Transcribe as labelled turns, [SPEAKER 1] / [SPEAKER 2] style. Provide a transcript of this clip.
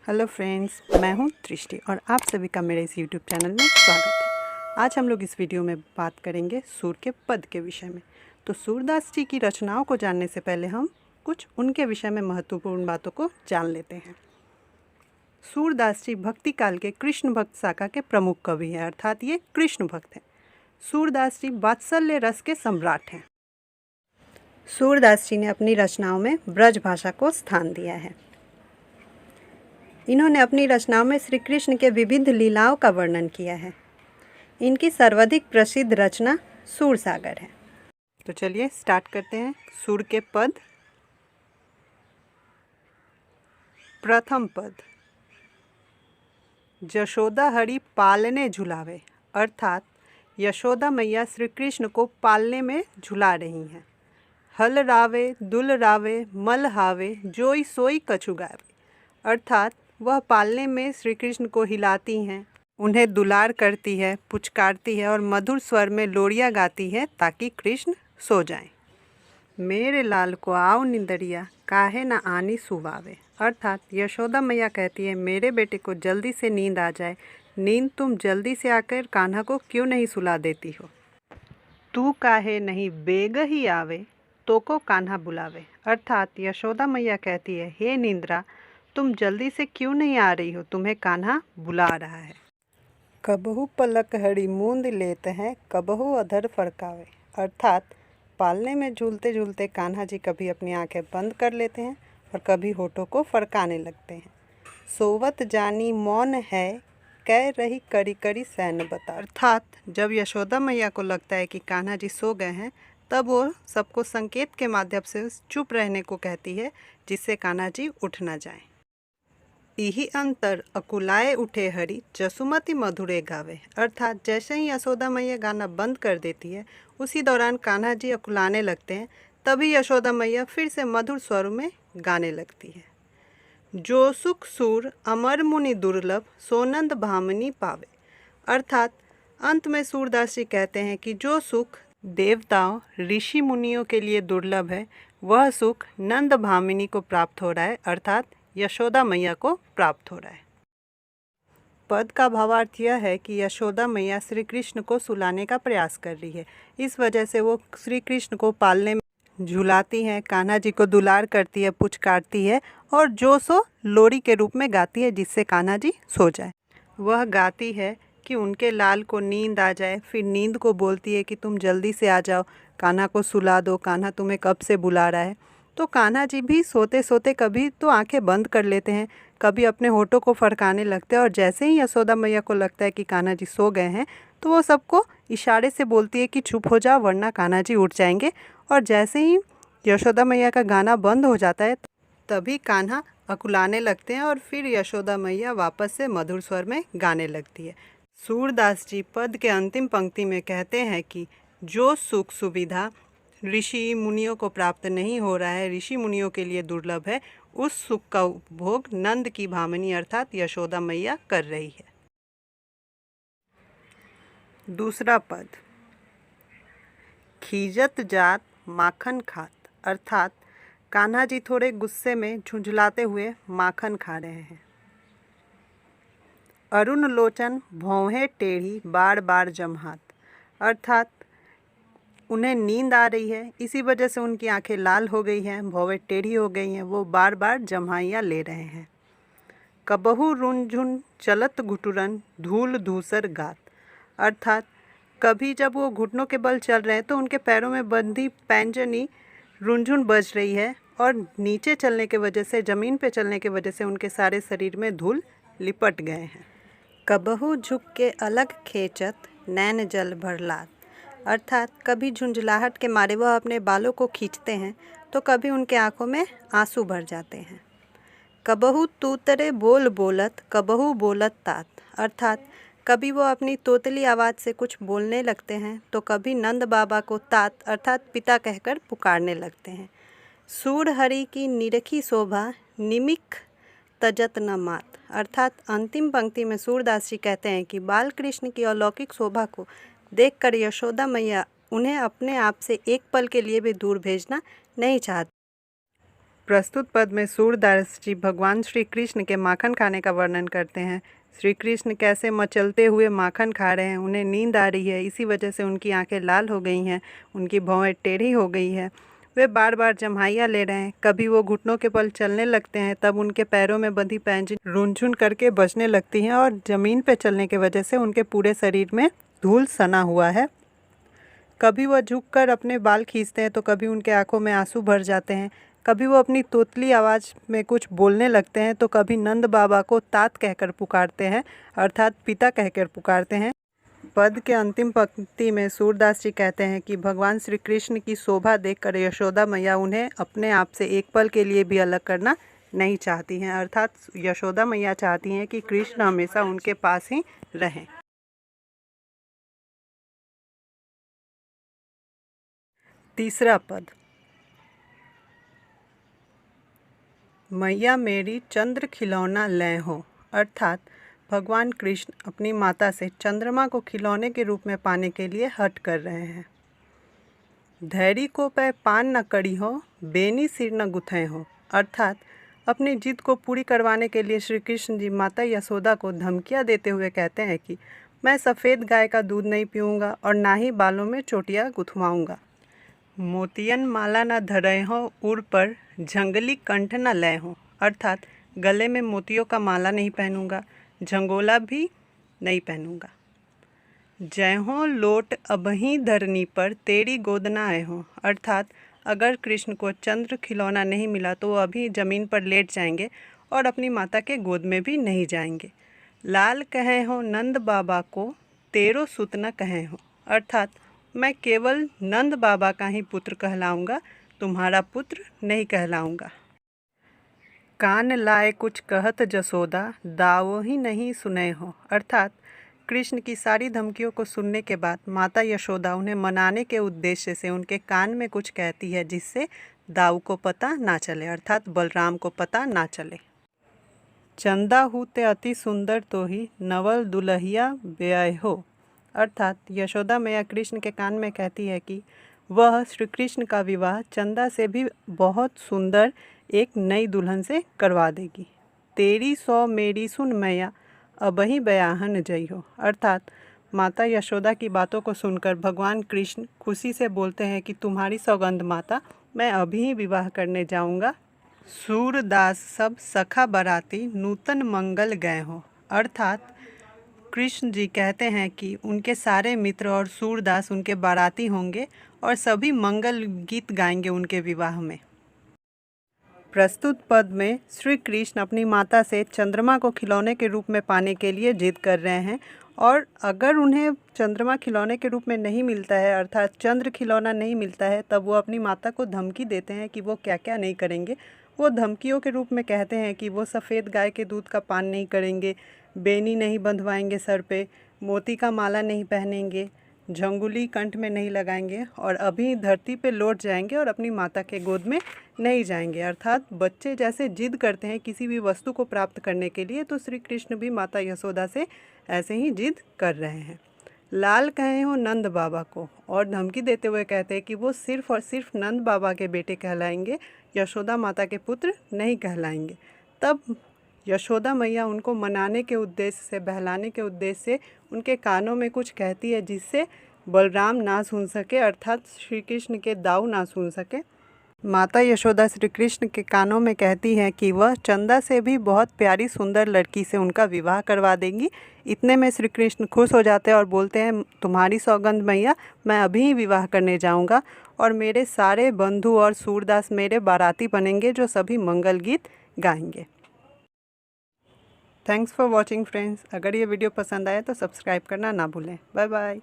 [SPEAKER 1] Hello friends, मैं हूं दृष्टि और आप सभी का मेरे इस यूट्यूब चैनल में स्वागत है। आज हम लोग इस वीडियो में बात करेंगे सूर के पद के विषय में। तो सूरदास जी की रचनाओं को जानने से पहले हम कुछ उनके विषय में महत्वपूर्ण बातों को जान लेते हैं। सूरदास जी भक्ति काल के कृष्ण भक्त शाखा के प्रमुख कवि हैं, अर्थात ये कृष्ण भक्त हैं। सूरदास जी वात्सल्य रस के सम्राट हैं। सूरदास जी ने अपनी रचनाओं में ब्रज भाषा को स्थान दिया है। इन्होंने अपनी रचनाओं में श्री कृष्ण के विविध लीलाओं का वर्णन किया है। इनकी सर्वाधिक प्रसिद्ध रचना सूरसागर है। तो चलिए स्टार्ट करते हैं। सूर के पद। प्रथम पद, यशोदा हरि पालने झुलावे, अर्थात यशोदा मैया श्री कृष्ण को पालने में झुला रही हैं। हल रावे दुल रावे मल हावे जोई सोई कछु गावे, अर्थात वह पालने में श्री कृष्ण को हिलाती हैं, उन्हें दुलार करती है, पुचकारती है और मधुर स्वर में लोरियां गाती है ताकि कृष्ण सो जाएं। मेरे लाल को आओ निंदरिया काहे न आनी सुवावे, अर्थात यशोदा मैया कहती है मेरे बेटे को जल्दी से नींद आ जाए, नींद तुम जल्दी से आकर कान्हा को क्यों नहीं सुला देती हो। तू काहे नहीं बेग ही आवे तो को कान्हा बुलावे, अर्थात यशोदा मैया कहती है हे निंद्रा तुम जल्दी से क्यों नहीं आ रही हो, तुम्हें कान्हा बुला रहा है। कबहू पलक हरी मूंद लेते हैं कबहू अधर फरकावे, अर्थात पालने में झूलते झूलते कान्हा जी कभी अपनी आंखें बंद कर लेते हैं और कभी होठों को फरकाने लगते हैं। सोवत जानी मौन है कह रही करी करी सैन बता, अर्थात जब यशोदा मैया को लगता है कि कान्हा जी सो गए हैं तब वो सबको संकेत के माध्यम से चुप रहने को कहती है, जिससे कान्हा जी उठ न जाएं। यही अंतर अकुलाए उठे हरि जसुमती मधुरे गावे, अर्थात जैसे ही यशोदा मैया गाना बंद कर देती है उसी दौरान कान्हा जी अकुलाने लगते हैं, तभी यशोदा मैया फिर से मधुर स्वरों में गाने लगती है। जो सुख सूर अमर मुनि दुर्लभ सोनंद भामनी पावे, अर्थात अंत में सूरदास जी कहते हैं कि जो सुख देवताओं ऋषि मुनियों के लिए दुर्लभ है वह सुख नंद भामिनी को प्राप्त हो रहा है, अर्थात यशोदा मैया को प्राप्त हो रहा है। पद का भावार्थ यह है कि यशोदा मैया श्री कृष्ण को सुलाने का प्रयास कर रही है, इस वजह से वो श्री कृष्ण को पालने में झुलाती हैं, कान्हा जी को दुलार करती है, पुचकारती है और जो सो लोरी के रूप में गाती है जिससे कान्हा जी सो जाए। वह गाती है कि उनके लाल को नींद आ जाए, फिर नींद को बोलती है कि तुम जल्दी से आ जाओ, कान्हा को सुला दो, कान्हा तुम्हें कब से बुला रहा है। तो कान्हा जी भी सोते सोते कभी तो आंखें बंद कर लेते हैं, कभी अपने होठों को फरकाने लगते हैं और जैसे ही यशोदा मैया को लगता है कि कान्हा जी सो गए हैं तो वो सबको इशारे से बोलती है कि चुप हो जाओ वरना कान्हा जी उठ जाएंगे। और जैसे ही यशोदा मैया का गाना बंद हो जाता है तभी कान्हा अकुलाने लगते हैं और फिर यशोदा मैया वापस से मधुर स्वर में गाने लगती है। सूरदास जी पद के अंतिम पंक्ति में कहते हैं कि जो सुख सुविधा ऋषि मुनियों को प्राप्त नहीं हो रहा है, ऋषि मुनियों के लिए दुर्लभ है, उस सुख का उपभोग नंद की भामिनी अर्थात यशोदा मैया कर रही है। दूसरा पद, खीजत जात माखन खात, अर्थात कान्हा जी थोड़े गुस्से में झुंझलाते हुए माखन खा रहे हैं। अरुण लोचन भौहें टेढ़ी बार बार जमहात, अर्थात उन्हें नींद आ रही है, इसी वजह से उनकी आंखें लाल हो गई हैं, भौवें टेढ़ी हो गई हैं, वो बार बार जम्हाइयाँ ले रहे हैं। कबहू रुनझुन चलत घुटुरन धूल धूसर गात, अर्थात कभी जब वो घुटनों के बल चल रहे हैं तो उनके पैरों में बंधी पैंजनी रुनझुन बज रही है और नीचे चलने के वजह से, ज़मीन पे चलने के वजह से उनके सारे शरीर में धूल लिपट गए हैं। कबहू झुक के अलग खेचत नैन जल भरलात, अर्थात कभी झुंझलाहट के मारे वह अपने बालों को खींचते हैं तो कभी उनके आंखों में आंसू भर जाते हैं। कबहू तूतरे बोल बोलत कबहू बोलत तात, अर्थात कभी वो अपनी तोतली आवाज़ से कुछ बोलने लगते हैं तो कभी नंद बाबा को तात अर्थात पिता कहकर पुकारने लगते हैं। सूर हरि की निरखी शोभा निमिख तजत न मात, अर्थात अंतिम पंक्ति में सूरदास जी कहते हैं कि बाल कृष्ण की अलौकिक शोभा को देखकर यशोदा मैया उन्हें अपने आप से एक पल के लिए भी दूर भेजना नहीं चाहती। प्रस्तुत पद में सूरदास जी भगवान श्री कृष्ण के माखन खाने का वर्णन करते हैं। श्री कृष्ण कैसे मचलते हुए माखन खा रहे हैं, उन्हें नींद आ रही है, इसी वजह से उनकी आंखें लाल हो गई हैं, उनकी भौहें टेढ़ी हो गई है। वे बार बार जम्हाइयाँ ले रहे हैं। कभी वो घुटनों के बल चलने लगते हैं, तब उनके पैरों में बंधी पैंजनी रुनझुन करके बजने लगती हैं और ज़मीन पर चलने की वजह से उनके पूरे शरीर में धूल सना हुआ है। कभी वह झुककर अपने बाल खींचते हैं तो कभी उनके आंखों में आंसू भर जाते हैं। कभी वो अपनी तोतली आवाज़ में कुछ बोलने लगते हैं तो कभी नंद बाबा को तात कहकर पुकारते हैं, अर्थात पिता कहकर पुकारते हैं। पद के अंतिम पंक्ति में सूरदास जी कहते हैं कि भगवान श्री कृष्ण की शोभा देखकर यशोदा मैया उन्हें अपने आप से एक पल के लिए भी अलग करना नहीं चाहती हैं, अर्थात यशोदा मैया चाहती हैं कि कृष्ण हमेशा उनके पास ही रहें। तीसरा पद, मैया मेरी चंद्र खिलौना लय हो, अर्थात भगवान कृष्ण अपनी माता से चंद्रमा को खिलौने के रूप में पाने के लिए हट कर रहे हैं। धैर्य को पै पान न करी हो, बेनी सिर न गुथे हो, अर्थात अपनी जिद को पूरी करवाने के लिए श्री कृष्ण जी माता यशोदा को धमकियां देते हुए कहते हैं कि मैं सफ़ेद गाय का दूध नहीं पीऊँगा और ना ही बालों में चोटियाँ गुथवाऊँगा। मोतियन माला न धरय हो उर पर, झंगली कंठ न लय हो, अर्थात गले में मोतियों का माला नहीं पहनूंगा, झंगोला भी नहीं पहनूंगा। जय हो लोट अबही धरनी पर, तेरी गोद न आए हो, अर्थात अगर कृष्ण को चंद्र खिलौना नहीं मिला तो वो अभी ज़मीन पर लेट जाएंगे और अपनी माता के गोद में भी नहीं जाएंगे। लाल कहे हो नंद बाबा को, तेरो सुत न कहे हो, अर्थात मैं केवल नंद बाबा का ही पुत्र कहलाऊंगा, तुम्हारा पुत्र नहीं कहलाऊंगा। कान लाए कुछ कहत जसोदा, दावो ही नहीं सुने हो, अर्थात कृष्ण की सारी धमकियों को सुनने के बाद माता यशोदा उन्हें मनाने के उद्देश्य से उनके कान में कुछ कहती है जिससे दाऊ को पता ना चले, अर्थात बलराम को पता ना चले। चंदा हूते अति सुंदर तो ही, नवल दुल्हिया ब्याह हो, अर्थात यशोदा मैया कृष्ण के कान में कहती है कि वह श्री कृष्ण का विवाह चंदा से भी बहुत सुंदर एक नई दुल्हन से करवा देगी। तेरी सौ मेरी सुन मैया, अबही बयाहन जई हो, अर्थात माता यशोदा की बातों को सुनकर भगवान कृष्ण खुशी से बोलते हैं कि तुम्हारी सौगंध माता, मैं अभी ही विवाह करने जाऊंगा। सूरदास सब सखा बराती, नूतन मंगल गए हो, अर्थात कृष्ण जी कहते हैं कि उनके सारे मित्र और सूरदास उनके बाराती होंगे और सभी मंगल गीत गाएंगे उनके विवाह में। प्रस्तुत पद में श्री कृष्ण अपनी माता से चंद्रमा को खिलौने के रूप में पाने के लिए जिद कर रहे हैं और अगर उन्हें चंद्रमा खिलौने के रूप में नहीं मिलता है, अर्थात चंद्र खिलौना नहीं मिलता है, तब वो अपनी माता को धमकी देते हैं कि वो क्या क्या नहीं करेंगे। वो धमकियों के रूप में कहते हैं कि वो सफ़ेद गाय के दूध का पान नहीं करेंगे, बेनी नहीं बंधवाएंगे सर पे, मोती का माला नहीं पहनेंगे, झंगुली कंठ में नहीं लगाएंगे और अभी धरती पे लौट जाएंगे और अपनी माता के गोद में नहीं जाएंगे। अर्थात बच्चे जैसे जिद करते हैं किसी भी वस्तु को प्राप्त करने के लिए, तो श्री कृष्ण भी माता यशोदा से ऐसे ही जिद कर रहे हैं। लाल कहे हो नंद बाबा को और धमकी देते हुए कहते हैं कि वो सिर्फ और सिर्फ नंद बाबा के बेटे कहलाएंगे, यशोदा माता के पुत्र नहीं कहलाएंगे। तब यशोदा मैया उनको मनाने के उद्देश्य से, बहलाने के उद्देश्य से उनके कानों में कुछ कहती है जिससे बलराम ना सुन सके, अर्थात श्री कृष्ण के दाऊ ना सुन सके। माता यशोदा श्री कृष्ण के कानों में कहती हैं कि वह चंदा से भी बहुत प्यारी सुंदर लड़की से उनका विवाह करवा देंगी। इतने में श्री कृष्ण खुश हो जाते हैं और बोलते हैं, तुम्हारी सौगंध मैया, मैं अभी ही विवाह करने जाऊंगा और मेरे सारे बंधु और सूरदास मेरे बाराती बनेंगे जो सभी मंगल गीत गाएंगे। Thanks for watching friends. अगर ये वीडियो पसंद आए तो सब्सक्राइब करना ना भूलें। Bye bye.